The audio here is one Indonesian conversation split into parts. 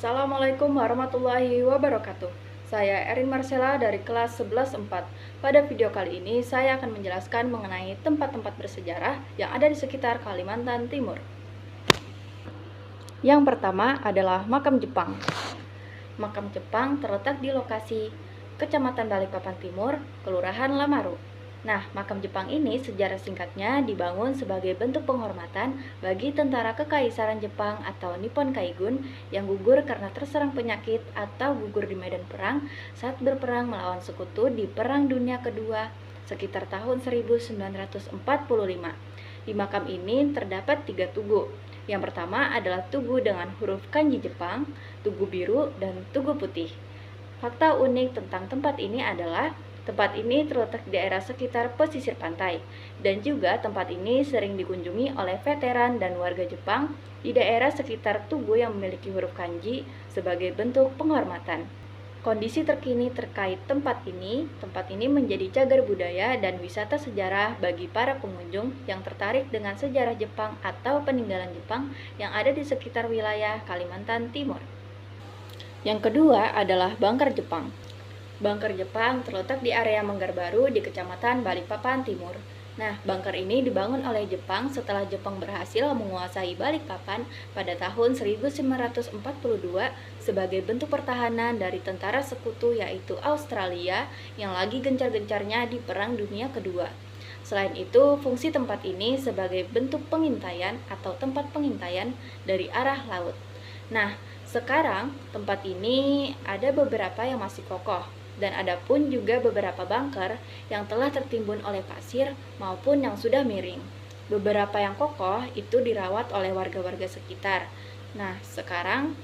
Assalamualaikum warahmatullahi wabarakatuh. Saya Erin Marcella dari kelas 11-4. Pada video kali ini saya akan menjelaskan mengenai tempat-tempat bersejarah yang ada di sekitar Kalimantan Timur. Yang pertama adalah Makam Jepang. Makam Jepang terletak di lokasi Kecamatan Balikpapan Timur, Kelurahan Lamaru. Nah, makam Jepang ini sejarah singkatnya dibangun sebagai bentuk penghormatan bagi tentara Kekaisaran Jepang atau Nippon Kaigun yang gugur karena terserang penyakit atau gugur di medan perang saat berperang melawan sekutu di Perang Dunia Kedua sekitar tahun 1945. Di makam ini terdapat 3 tugu. Yang pertama adalah tugu dengan huruf kanji Jepang, tugu biru, dan tugu putih. Fakta unik tentang tempat ini adalah tempat ini terletak di daerah sekitar pesisir pantai, dan juga tempat ini sering dikunjungi oleh veteran dan warga Jepang di daerah sekitar tugu yang memiliki huruf kanji sebagai bentuk penghormatan. Kondisi terkini terkait tempat ini menjadi cagar budaya dan wisata sejarah bagi para pengunjung yang tertarik dengan sejarah Jepang atau peninggalan Jepang yang ada di sekitar wilayah Kalimantan Timur. Yang kedua adalah Bangker Jepang. Bangker Jepang terletak di area Manggar Baru di Kecamatan Balikpapan Timur. Nah, bangker ini dibangun oleh Jepang setelah Jepang berhasil menguasai Balikpapan pada tahun 1942 sebagai bentuk pertahanan dari tentara sekutu yaitu Australia yang lagi gencar-gencarnya di Perang Dunia Kedua. Selain itu, fungsi tempat ini sebagai bentuk pengintaian atau tempat pengintaian dari arah laut. Nah, sekarang tempat ini ada beberapa yang masih kokoh, dan ada pun juga beberapa bunker yang telah tertimbun oleh pasir maupun yang sudah miring. Beberapa yang kokoh itu dirawat oleh warga-warga sekitar. Nah, sekarang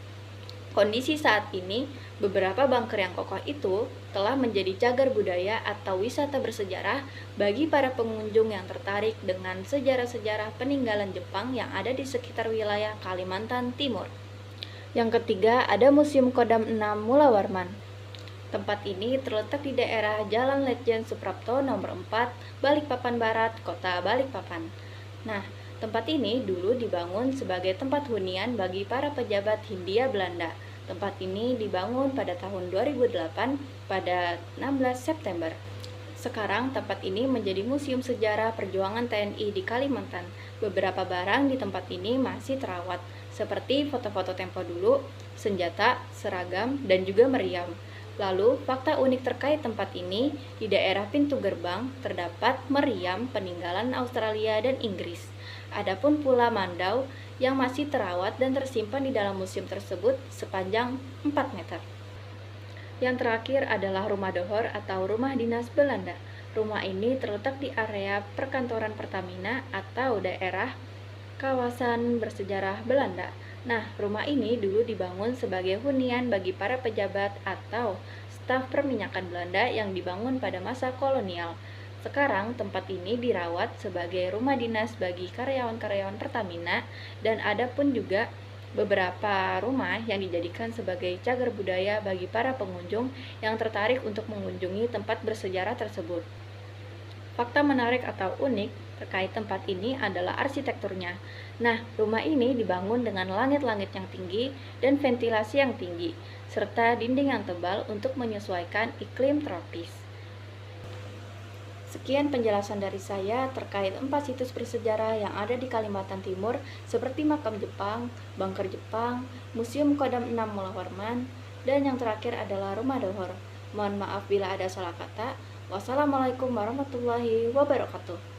kondisi saat ini beberapa bunker yang kokoh itu telah menjadi cagar budaya atau wisata bersejarah bagi para pengunjung yang tertarik dengan sejarah-sejarah peninggalan Jepang yang ada di sekitar wilayah Kalimantan Timur. Yang ketiga ada Museum Kodam 6 Mula Warman. Tempat ini terletak di daerah Jalan Letjen Suprapto nomor 4, Balikpapan Barat, Kota Balikpapan. Nah, tempat ini dulu dibangun sebagai tempat hunian bagi para pejabat Hindia Belanda. Tempat ini dibangun pada tahun 2008 pada 16 September. Sekarang tempat ini menjadi museum sejarah perjuangan TNI di Kalimantan. Beberapa barang di tempat ini masih terawat, seperti foto-foto tempo dulu, senjata, seragam, dan juga meriam. Lalu, fakta unik terkait tempat ini, di daerah pintu gerbang terdapat meriam peninggalan Australia dan Inggris. Adapun pula mandau yang masih terawat dan tersimpan di dalam museum tersebut sepanjang 4 meter. Yang terakhir adalah Rumah Dohor atau Rumah Dinas Belanda. Rumah ini terletak di area perkantoran Pertamina atau daerah kawasan bersejarah Belanda. Nah, rumah ini dulu dibangun sebagai hunian bagi para pejabat atau staf perminyakan Belanda yang dibangun pada masa kolonial. Sekarang tempat ini dirawat sebagai rumah dinas bagi karyawan-karyawan Pertamina, dan ada pun juga beberapa rumah yang dijadikan sebagai cagar budaya bagi para pengunjung yang tertarik untuk mengunjungi tempat bersejarah tersebut. Fakta menarik atau unik terkait tempat ini adalah arsitekturnya. Nah, rumah ini dibangun dengan langit-langit yang tinggi dan ventilasi yang tinggi, serta dinding yang tebal untuk menyesuaikan iklim tropis. Sekian penjelasan dari saya terkait 4 situs bersejarah yang ada di Kalimantan Timur seperti Makam Jepang, Bangker Jepang, Museum Kodam 6 Mula Warman, dan yang terakhir adalah Rumah Dohor. Mohon maaf bila ada salah kata. Wassalamualaikum warahmatullahi wabarakatuh.